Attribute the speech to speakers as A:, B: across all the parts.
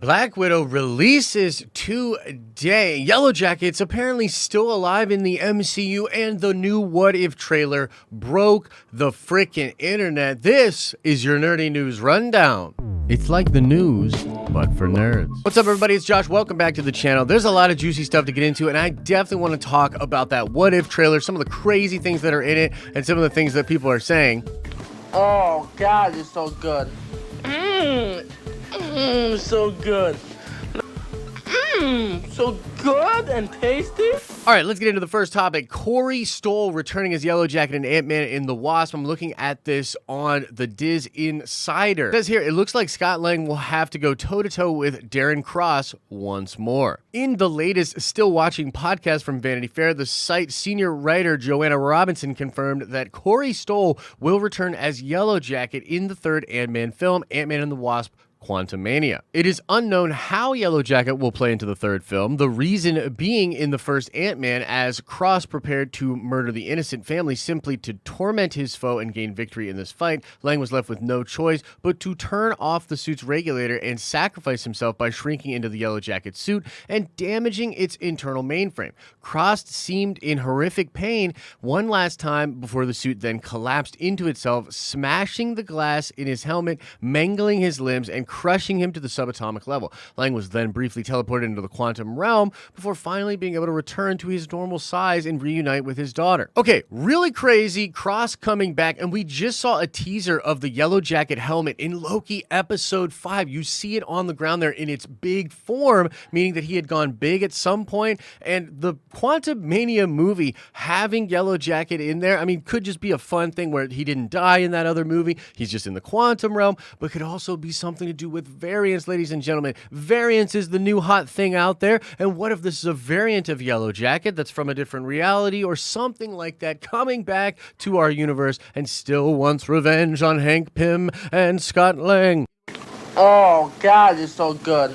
A: Black Widow releases today. Yellowjacket's apparently still alive in the MCU, and the new What If trailer broke the frickin' internet. This is your Nerdy News Rundown. It's like the news, but for nerds. What's up, everybody? It's Josh. Welcome back to the channel. There's a lot of juicy stuff to get into, and I definitely want to talk about that What If trailer, some of the crazy things that are in it, and some of the things that people are saying.
B: Oh, God, it's so good. So good. So good and tasty.
A: All right, let's get into the first topic. Corey Stoll returning as Yellowjacket and Antman in the Wasp. I'm looking at this on the Diz Insider. It says here, it looks like Scott Lang will have to go toe-to-toe with Darren Cross once more. In the latest Still Watching podcast from Vanity Fair, the site's senior writer Joanna Robinson confirmed that Corey Stoll will return as Yellowjacket in the third Ant-Man film, Ant-Man and the Wasp: Quantumania. It is unknown how Yellowjacket will play into the third film, the reason being in the first Ant-Man, as Cross prepared to murder the innocent family simply to torment his foe and gain victory in this fight. Lang was left with no choice but to turn off the suit's regulator and sacrifice himself by shrinking into the Yellowjacket suit and damaging its internal mainframe. Cross seemed in horrific pain one last time before the suit then collapsed into itself, smashing the glass in his helmet, mangling his limbs, and crushing him to the subatomic level. Lang was then briefly teleported into the quantum realm before finally being able to return to his normal size and reunite with his daughter. Okay, really crazy. Cross coming back, and we just saw a teaser of the Yellowjacket helmet in Loki episode 5. You see it on the ground there in its big form, meaning that he had gone big at some point, and the Quantum Mania movie having Yellowjacket in there, I mean, could just be a fun thing where he didn't die in that other movie. He's just in the quantum realm, but could also be something to do with variance, ladies and gentlemen. Variance is the new hot thing out there, and what if this is a variant of Yellowjacket that's from a different reality or something like that, coming back to our universe and still wants revenge on Hank Pym and Scott Lang?
B: Oh, God, it's so good.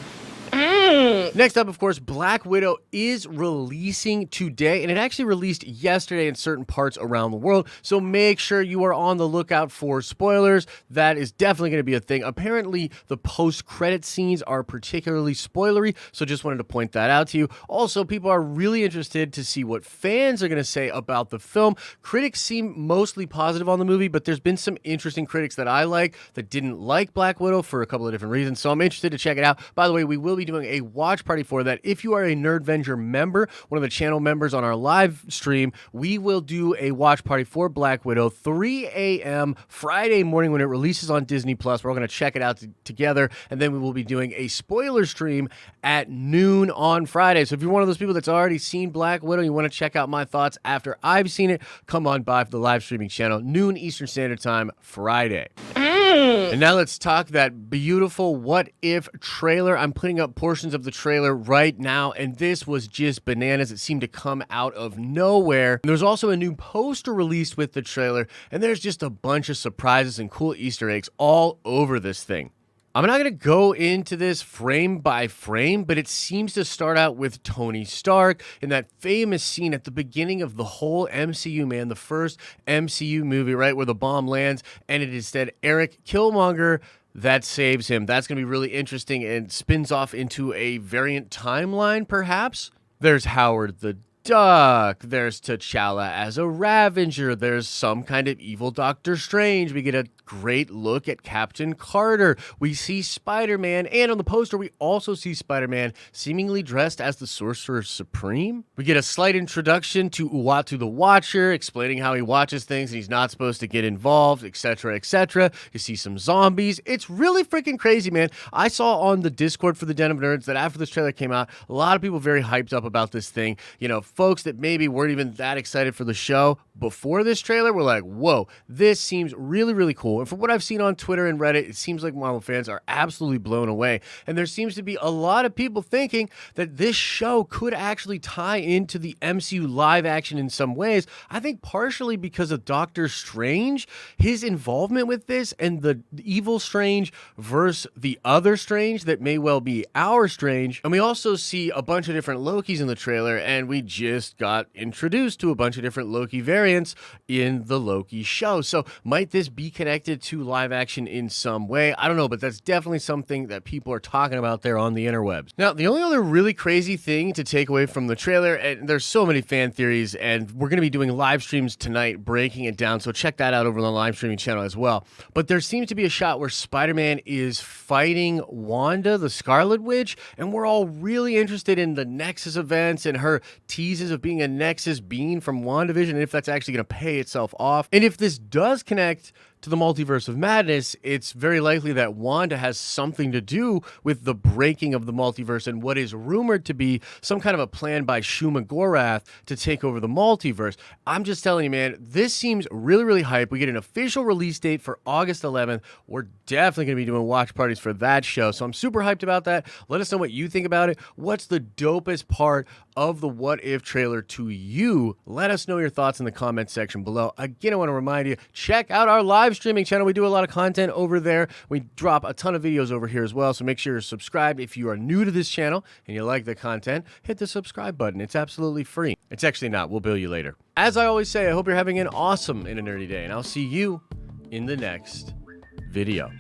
A: Next up, of course, Black Widow is releasing today, and it actually released yesterday in certain parts around the world, so make sure you are on the lookout for spoilers. That is definitely going to be a thing. Apparently, the post-credit scenes are particularly spoilery, so just wanted to point that out to you. Also, people are really interested to see what fans are going to say about the film. Critics seem mostly positive on the movie, but there's been some interesting critics that I like that didn't like Black Widow for a couple of different reasons, so I'm interested to check it out. By the way, we will be doing a watch party for that. If you are a Nerdvenger member, one of the channel members on our live stream, we will do a watch party for Black Widow 3 a.m. Friday morning when it releases on Disney Plus. We're all going to check it out together, and then we will be doing a spoiler stream at noon on Friday. So if you're one of those people that's already seen Black Widow, you want to check out my thoughts after I've seen it, come on by for the live streaming channel, noon Eastern Standard Time, Friday. And now let's talk that beautiful What If trailer. I'm putting up portions of the trailer right now, and this was just bananas. It seemed to come out of nowhere. And there's also a new poster released with the trailer, and there's just a bunch of surprises and cool Easter eggs all over this thing. I'm not going to go into this frame by frame, but it seems to start out with Tony Stark in that famous scene at the beginning of the whole MCU, man, the first MCU movie, right, where the bomb lands, and it is instead Eric Killmonger that saves him. That's going to be really interesting and spins off into a variant timeline, perhaps. There's Howard the Duck, there's T'Challa as a Ravager, there's some kind of evil Doctor Strange. We get a great look at Captain Carter. We see Spider-Man, and on the poster we also see Spider-Man seemingly dressed as the Sorcerer Supreme. We get a slight introduction to Uatu the Watcher, explaining how he watches things and he's not supposed to get involved, etc., etc. You see some zombies. It's really freaking crazy, man. I saw on the Discord for the Den of Nerds that after this trailer came out, a lot of people very hyped up about this thing. You know, folks that maybe weren't even that excited for the show before this trailer were like, whoa, this seems really, really cool. And from what I've seen on Twitter and Reddit, it seems like Marvel fans are absolutely blown away. And there seems to be a lot of people thinking that this show could actually tie into the MCU live action in some ways. I think partially because of Doctor Strange, his involvement with this, and the evil Strange versus the other Strange that may well be our Strange. And we also see a bunch of different Lokis in the trailer, and we just got introduced to a bunch of different Loki variants in the Loki show. So might this be connected connected to live action in some way. I don't know, but that's definitely something that people are talking about there on the interwebs. Now, the only other really crazy thing to take away from the trailer, and there's so many fan theories, and we're going to be doing live streams tonight breaking it down, so check that out over on the live streaming channel as well. But there seems to be a shot where Spider-Man is fighting Wanda, the Scarlet Witch, and we're all really interested in the Nexus events and her teases of being a Nexus being from WandaVision, and if that's actually going to pay itself off. And if this does connect to the Multiverse of Madness, it's very likely that Wanda has something to do with the breaking of the multiverse and what is rumored to be some kind of a plan by Shuma Gorath to take over the multiverse. I'm just telling you, man, this seems really, really hype. We get an official release date for August 11th. We're definitely going to be doing watch parties for that show, so I'm super hyped about that. Let us know what you think about it. What's the dopest part of the What If trailer to you? Let us know your thoughts in the comment section below. Again, I want to remind you, check out our live streaming channel. We do a lot of content over there. We drop a ton of videos over here as well, so make sure you're subscribed. If you are new to this channel and you like the content, hit the subscribe button. It's absolutely free. It's actually not. We'll bill you later. As I always say, I hope you're having an awesome and a nerdy day, and I'll see you in the next video.